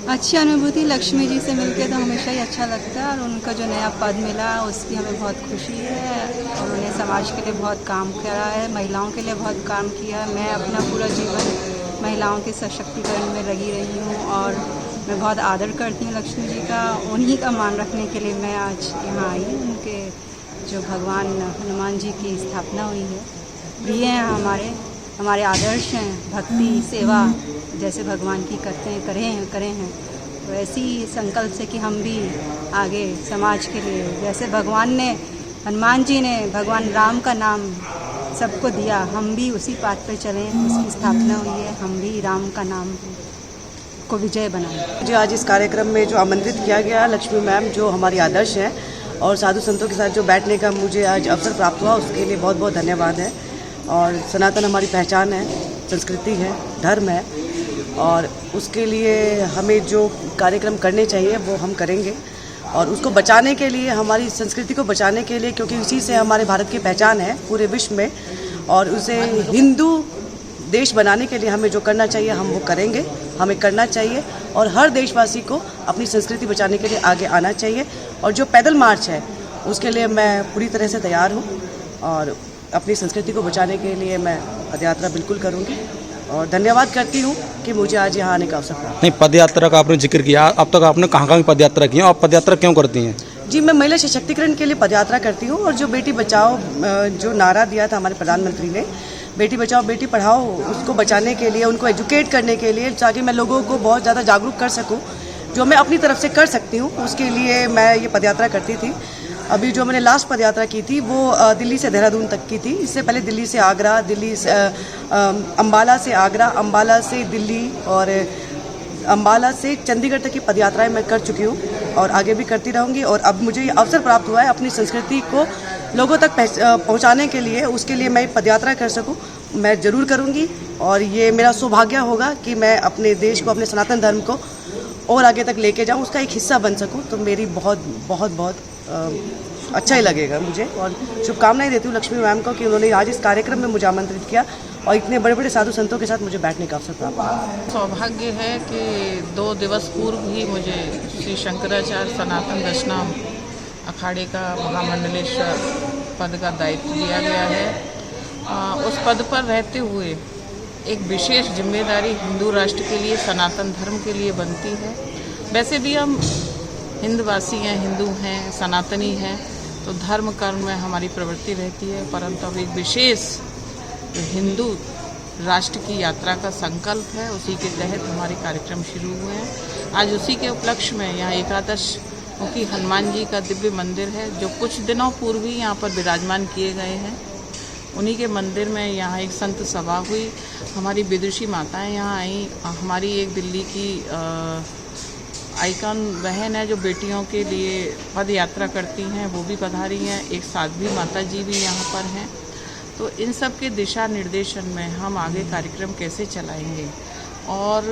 अच्छी अनुभूति, लक्ष्मी जी से मिलके तो हमेशा ही अच्छा लगता है और उनका जो नया पद मिला उसकी हमें बहुत खुशी है और उन्हें समाज के लिए बहुत काम करा है, महिलाओं के लिए बहुत काम किया है। मैं अपना पूरा जीवन महिलाओं के सशक्तिकरण में लगी रही हूँ और मैं बहुत आदर करती हूँ लक्ष्मी जी का। उन्हीं का मान रखने के लिए मैं आज यहाँ आई हूँ। उनके जो भगवान हनुमान जी की स्थापना हुई है, प्रिय हैं हमारे आदर्श हैं, भक्ति सेवा जैसे भगवान की करें हैं। तो ऐसी संकल्प से कि हम भी आगे समाज के लिए, जैसे हनुमान जी ने भगवान राम का नाम सबको दिया, हम भी उसी पाथ पे चलें। उसकी स्थापना हुई है, हम भी राम का नाम को विजय बनाएं। मुझे आज इस कार्यक्रम में जो आमंत्रित किया गया, लक्ष्मी मैम जो हमारी आदर्श हैं और साधु संतों के साथ जो बैठने का मुझे आज अवसर प्राप्त हुआ, उसके लिए बहुत बहुत धन्यवाद है। और सनातन हमारी पहचान है, संस्कृति है, धर्म है और उसके लिए हमें जो कार्यक्रम करने चाहिए वो हम करेंगे और उसको बचाने के लिए, हमारी संस्कृति को बचाने के लिए, क्योंकि उसी से हमारे भारत की पहचान है पूरे विश्व में, और उसे हिंदू देश बनाने के लिए हमें जो करना चाहिए हम वो करेंगे, हमें करना चाहिए। और हर देशवासी को अपनी संस्कृति बचाने के लिए आगे आना चाहिए। और जो पैदल मार्च है उसके लिए मैं पूरी तरह से तैयार हूँ और अपनी संस्कृति को बचाने के लिए मैं पदयात्रा बिल्कुल करूँगी और धन्यवाद करती हूँ कि मुझे आज यहाँ आने का अवसर प्राप्त। नहीं, पदयात्रा का आपने जिक्र किया, अब तक आपने कहाँ पदयात्रा की है और पदयात्रा क्यों करती हैं? जी, मैं महिला सशक्तिकरण के लिए पदयात्रा करती हूँ और जो बेटी बचाओ जो नारा दिया था हमारे प्रधानमंत्री ने, बेटी बचाओ बेटी पढ़ाओ, उसको बचाने के लिए, उनको एजुकेट करने के लिए, ताकि मैं लोगों को बहुत ज़्यादा जागरूक कर सकूँ, जो मैं अपनी तरफ से कर सकती हूँ, उसके लिए मैं ये पदयात्रा करती थी। अभी जो मैंने लास्ट पदयात्रा की थी वो दिल्ली से देहरादून तक की थी। इससे पहले दिल्ली से आगरा, दिल्ली से अम्बाला से आगरा, अम्बाला से दिल्ली और अम्बाला से चंडीगढ़ तक की पदयात्राएं मैं कर चुकी हूँ और आगे भी करती रहूँगी। और अब मुझे ये अवसर प्राप्त हुआ है अपनी संस्कृति को लोगों तक पहुँचाने के लिए, उसके लिए मैं पदयात्रा कर सकूँ, मैं ज़रूर करूँगी। और ये मेरा सौभाग्य होगा कि मैं अपने देश को, अपने सनातन धर्म को और आगे तक लेके जाऊँ, उसका एक हिस्सा बन सकूँ। तो मेरी बहुत अच्छा ही लगेगा मुझे और शुभकामनाएं देती हूँ लक्ष्मी मैम को कि उन्होंने आज इस कार्यक्रम में मुझे आमंत्रित किया और इतने बड़े बड़े साधु संतों के साथ मुझे बैठने का अवसर प्राप्त हुआ। सौभाग्य है कि 2 दिवस पूर्व ही मुझे श्री शंकराचार्य सनातन दशनाम अखाड़े का महामंडलेश्वर पद का दायित्व दिया गया है। उस पद पर रहते हुए एक विशेष जिम्मेदारी हिंदू राष्ट्र के लिए, सनातन धर्म के लिए बनती है। वैसे भी हम हिंदवासी हैं, हिंदू हैं, सनातनी हैं, तो धर्म कर्म में हमारी प्रवृत्ति रहती है, परंतु अब एक विशेष हिंदू राष्ट्र की यात्रा का संकल्प है, उसी के तहत हमारे कार्यक्रम शुरू हुए हैं। आज उसी के उपलक्ष्य में यहाँ एकादश मुखी हनुमान जी का दिव्य मंदिर है, जो कुछ दिनों पूर्व ही यहाँ पर विराजमान किए गए हैं। उन्हीं के मंदिर में यहाँ एक संत सभा हुई, हमारी विदुषी माताएं यहाँ आई। हमारी एक दिल्ली की आइकॉन बहन है जो बेटियों के लिए पद यात्रा करती हैं, वो भी पधारी हैं। एक साध्वी माता जी भी यहाँ पर हैं। तो इन सब के दिशा निर्देशन में हम आगे कार्यक्रम कैसे चलाएंगे और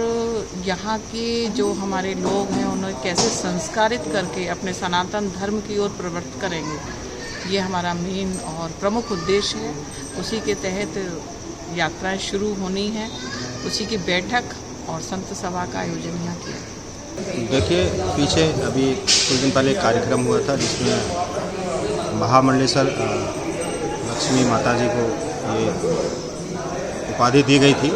यहाँ के जो हमारे लोग हैं उन्हें कैसे संस्कारित करके अपने सनातन धर्म की ओर प्रवृत्त करेंगे, ये हमारा मेन और प्रमुख उद्देश्य है। उसी के तहत यात्राएं शुरू होनी है, उसी की बैठक और संत सभा का आयोजन यहाँ किया। देखिए, पीछे अभी कुछ दिन पहले एक कार्यक्रम हुआ था जिसमें महामंडलेश्वर लक्ष्मी माता जी को ये उपाधि दी गई थी।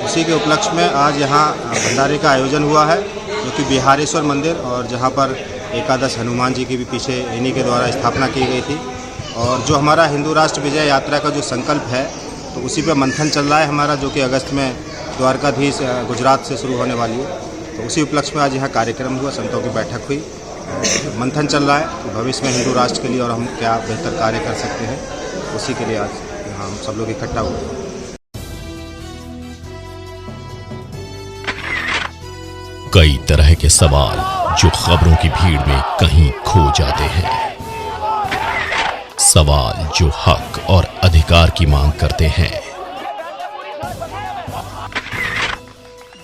उसी के उपलक्ष्य में आज यहाँ भंडारे का आयोजन हुआ है, जो कि बिहारेश्वर मंदिर, और जहाँ पर एकादश हनुमान जी की भी पीछे इन्हीं के द्वारा स्थापना की गई थी। और जो हमारा हिंदू राष्ट्र विजय यात्रा का जो संकल्प है, तो उसी पर मंथन चल रहा है हमारा, जो कि अगस्त में द्वारकाधीश गुजरात से शुरू होने वाली है। तो उसी उपलक्ष्य में आज यहाँ कार्यक्रम हुआ, संतों की बैठक हुई, मंथन चल रहा है कि भविष्य में हिंदू राष्ट्र के लिए और हम क्या बेहतर कार्य कर सकते हैं, उसी के लिए आज यहाँ हम सब लोग इकट्ठा हुए। कई तरह के सवाल जो खबरों की भीड़ में कहीं खो जाते हैं, सवाल जो हक और अधिकार की मांग करते हैं।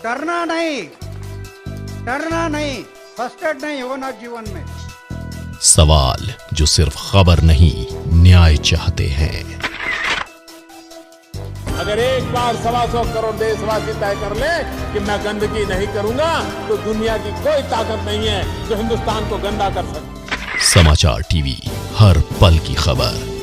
डरना नहीं, फर्स्ट एड नहीं होना जीवन में। सवाल जो सिर्फ खबर नहीं, न्याय चाहते हैं। अगर एक बार 125 करोड़ देशवासी तय कर ले कि मैं गंदगी नहीं करूंगा, तो दुनिया की कोई ताकत नहीं है जो हिंदुस्तान को गंदा कर सकती। समाचार टीवी, हर पल की खबर।